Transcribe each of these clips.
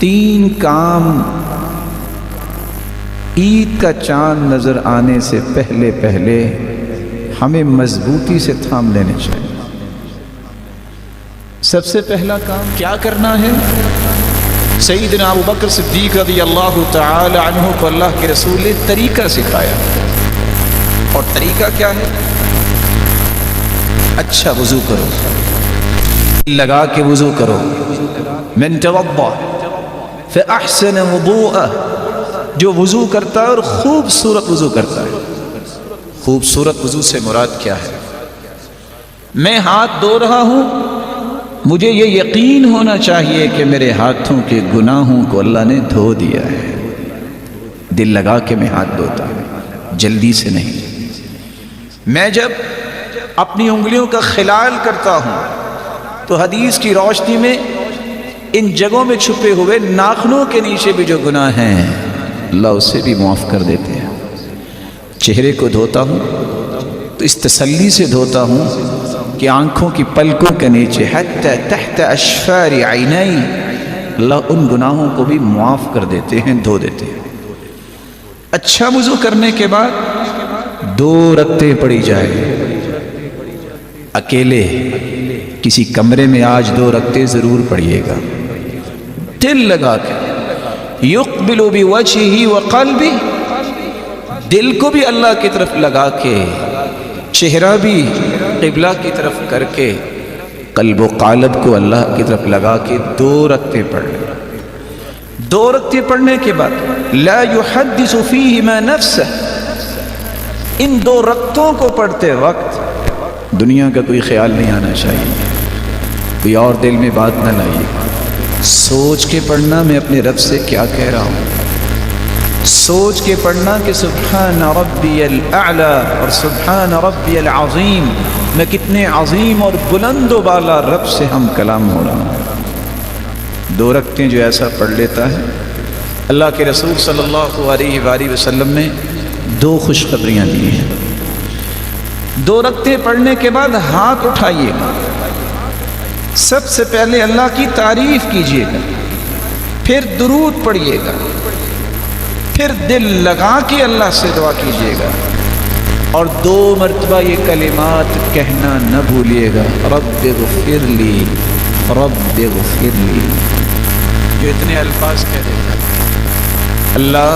3 کام عید کا چاند نظر آنے سے پہلے پہلے ہمیں مضبوطی سے تھام لینے چاہیے۔ سب سے پہلا کام کیا کرنا ہے؟ سیدنا ابو بکر صدیق رضی اللہ تعالی عنہ کو اللہ کے رسول نے طریقہ سکھایا، اور طریقہ کیا ہے؟ اچھا وضو کرو، لگا کے وضو کرو۔ من توضأ فأحسن وضوءه، جو وضو کرتا ہے اور خوبصورت وضو کرتا ہے۔ خوبصورت وضو سے مراد کیا ہے؟ میں ہاتھ دھو رہا ہوں، مجھے یہ یقین ہونا چاہیے کہ میرے ہاتھوں کے گناہوں کو اللہ نے دھو دیا ہے۔ دل لگا کے میں ہاتھ دھوتا ہوں، جلدی سے نہیں۔ میں جب اپنی انگلیوں کا خلال کرتا ہوں تو حدیث کی روشنی میں ان جگہوں میں چھپے ہوئے ناخنوں کے نیچے بھی جو گناہ ہیں اللہ اسے بھی معاف کر دیتے ہیں۔ چہرے کو دھوتا ہوں تو اس تسلی سے دھوتا ہوں کہ آنکھوں کی پلکوں کے نیچے حتی تحت اشفار عینی اللہ ان گناہوں کو بھی معاف کر دیتے ہیں، دھو دیتے ہیں۔ اچھا وضو کرنے کے بعد 2 رکعتیں پڑھی جائے، اکیلے کسی کمرے میں آج 2 رکعتیں ضرور پڑھیے گا، دل لگا کے۔ یقبل بوجہہ وقلبہ، دل کو بھی اللہ کی طرف لگا کے، چہرہ بھی قبلہ کی طرف کر کے، قلب و قالب کو اللہ کی طرف لگا کے 2 رکعتیں پڑھ لیں۔ 2 رکعتیں پڑھنے کے بعد لا یحدث فیہما نفسہ، ان 2 رکعتوں کو پڑھتے وقت دنیا کا کوئی خیال نہیں آنا چاہیے، کوئی اور دل میں بات نہ لائیے، سوچ کے پڑھنا میں اپنے رب سے کیا کہہ رہا ہوں، سوچ کے پڑھنا کہ سبحان ربی الاعلی اور سبحان ربی العظیم، میں کتنے عظیم اور بلند و بالا رب سے ہم کلام ہو رہا ہوں۔ 2 رکعتیں جو ایسا پڑھ لیتا ہے، اللہ کے رسول صلی اللہ علیہ وآلہ وسلم نے 2 خوشخبریاں دی ہیں۔ 2 رکعتیں پڑھنے کے بعد ہاتھ اٹھائیے گا، سب سے پہلے اللہ کی تعریف کیجیے گا، پھر درود پڑھیے گا، پھر دل لگا کے اللہ سے دعا کیجیے گا، اور 2 مرتبہ یہ کلمات کہنا نہ بھولیے گا، رب اغفر لی، رب اغفر لی۔ جو اتنے الفاظ کہہ دیتا ہے اللہ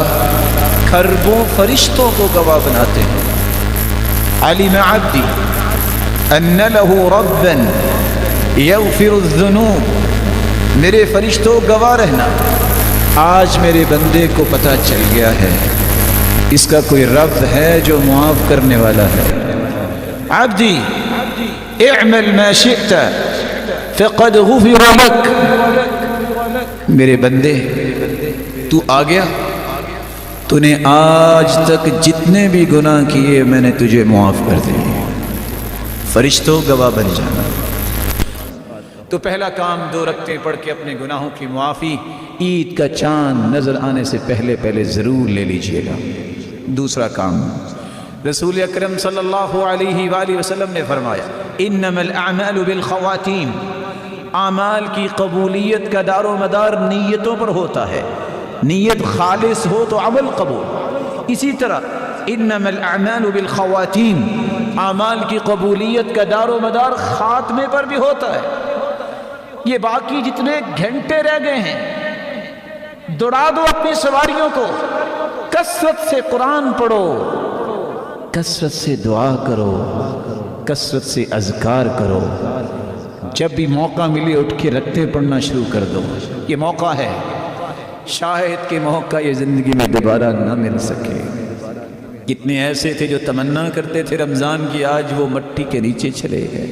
کھربوں فرشتوں کو گواہ بناتے ہیں، علم عبدی ان له ربا یغفر الذنوب، میرے فرشتوں گواہ رہنا، آج میرے بندے کو پتہ چل گیا ہے اس کا کوئی رب ہے جو معاف کرنے والا ہے۔ عبدی اعمل ما شئت فقد غفر لک، میرے بندے تو آ گیا، تو نے آج تک جتنے بھی گناہ کیے میں نے تجھے معاف کر دیے۔ فرشتوں گواہ بن جانا۔ تو پہلا کام 2 رکعتیں پڑھ کے اپنے گناہوں کی معافی عید کا چاند نظر آنے سے پہلے پہلے ضرور لے لیجئے گا۔ دوسرا کام، رسول اکرم صلی اللہ علیہ وآلہ وسلم نے فرمایا انما الاعمال بالخواتیم، اعمال کی قبولیت کا دار و مدار نیتوں پر ہوتا ہے، نیت خالص ہو تو عمل قبول۔ اسی طرح انما الاعمال بالخواتیم، اعمال کی قبولیت کا دار و مدار خاتمے پر بھی ہوتا ہے۔ یہ باقی جتنے گھنٹے رہ گئے ہیں دوڑا دو اپنی سواریوں کو، کثرت سے قرآن پڑھو، کثرت سے دعا کرو، کثرت سے اذکار کرو، جب بھی موقع ملے اٹھ کے رکعتیں پڑھنا شروع کر دو۔ یہ موقع ہے، شاہد کے موقع یہ زندگی میں دوبارہ نہ مل سکے۔ کتنے ایسے تھے جو تمنا کرتے تھے رمضان کی، آج وہ مٹی کے نیچے چلے گئے،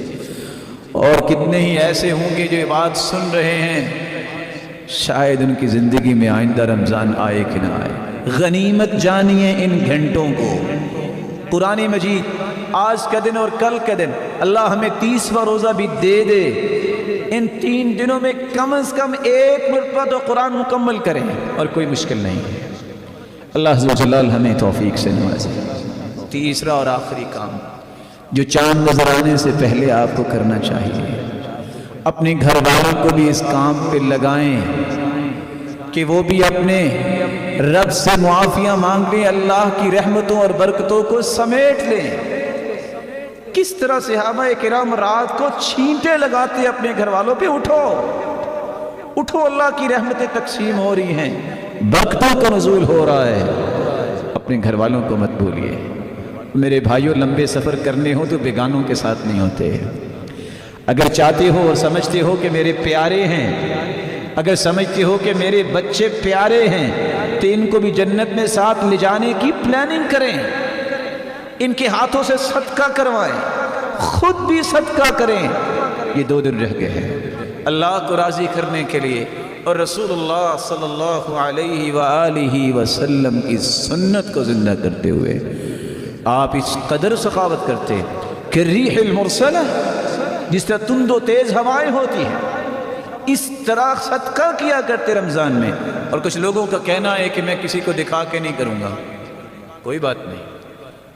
اور کتنے ہی ایسے ہوں گے جو یہ بات سن رہے ہیں شاید ان کی زندگی میں آئندہ رمضان آئے کہ نہ آئے۔ غنیمت جانیے ان گھنٹوں کو۔ قرآن مجید آج کا دن اور کل کا دن، اللہ ہمیں 30واں روزہ بھی دے دے، ان 3 دنوں میں کم از کم 1 مرتبہ تو قرآن مکمل کریں، اور کوئی مشکل نہیں ہے۔ اللہ عز و جلال ہمیں توفیق سے نوازے۔ تیسرا اور آخری کام جو چاند نظر آنے سے پہلے آپ کو کرنا چاہیے، اپنے گھر والوں کو بھی اس کام پہ لگائیں کہ وہ بھی اپنے رب سے معافیاں مانگ لیں، اللہ کی رحمتوں اور برکتوں کو سمیٹ لیں۔ کس طرح صحابہ کرام رات کو چھینٹے لگاتے اپنے گھر والوں پہ، اٹھو اٹھو، اللہ کی رحمتیں تقسیم ہو رہی ہیں، برکتوں کا نزول ہو رہا ہے، اپنے گھر والوں کو مت بھولیے۔ میرے بھائیوں، لمبے سفر کرنے ہو تو بیگانوں کے ساتھ نہیں ہوتے۔ اگر چاہتے ہو اور سمجھتے ہو کہ میرے پیارے ہیں، اگر سمجھتے ہو کہ میرے بچے پیارے ہیں، تو ان کو بھی جنت میں ساتھ لے جانے کی پلاننگ کریں، ان کے ہاتھوں سے صدقہ کروائیں، خود بھی صدقہ کریں۔ یہ 2 دن رہ گئے ہیں اللہ کو راضی کرنے کے لیے، اور رسول اللہ صلی اللہ علیہ وآلہ وسلم کی سنت کو زندہ کرتے ہوئے آپ اس قدر سخاوت کرتے کہ ریح المرسلہ، جس طرح تند و تیز ہوائیں ہوتی ہیں، اس طرح صدقہ کیا کرتے رمضان میں۔ اور کچھ لوگوں کا کہنا ہے کہ میں کسی کو دکھا کے نہیں کروں گا، کوئی بات نہیں،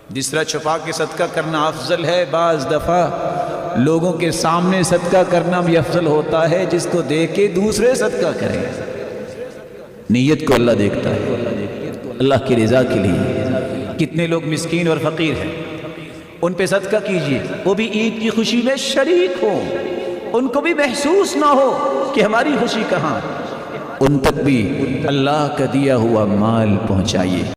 جس طرح چھپا کے صدقہ کرنا افضل ہے، بعض دفعہ لوگوں کے سامنے صدقہ کرنا بھی افضل ہوتا ہے، جس کو دیکھ کے دوسرے صدقہ کریں۔ نیت کو اللہ دیکھتا ہے، اللہ کی رضا کے لیے۔ کتنے لوگ مسکین اور فقیر ہیں، ان پہ صدقہ کیجئے، وہ بھی عید کی خوشی میں شریک ہوں، ان کو بھی محسوس نہ ہو کہ ہماری خوشی کہاں، ان تک بھی اللہ کا دیا ہوا مال پہنچائیے۔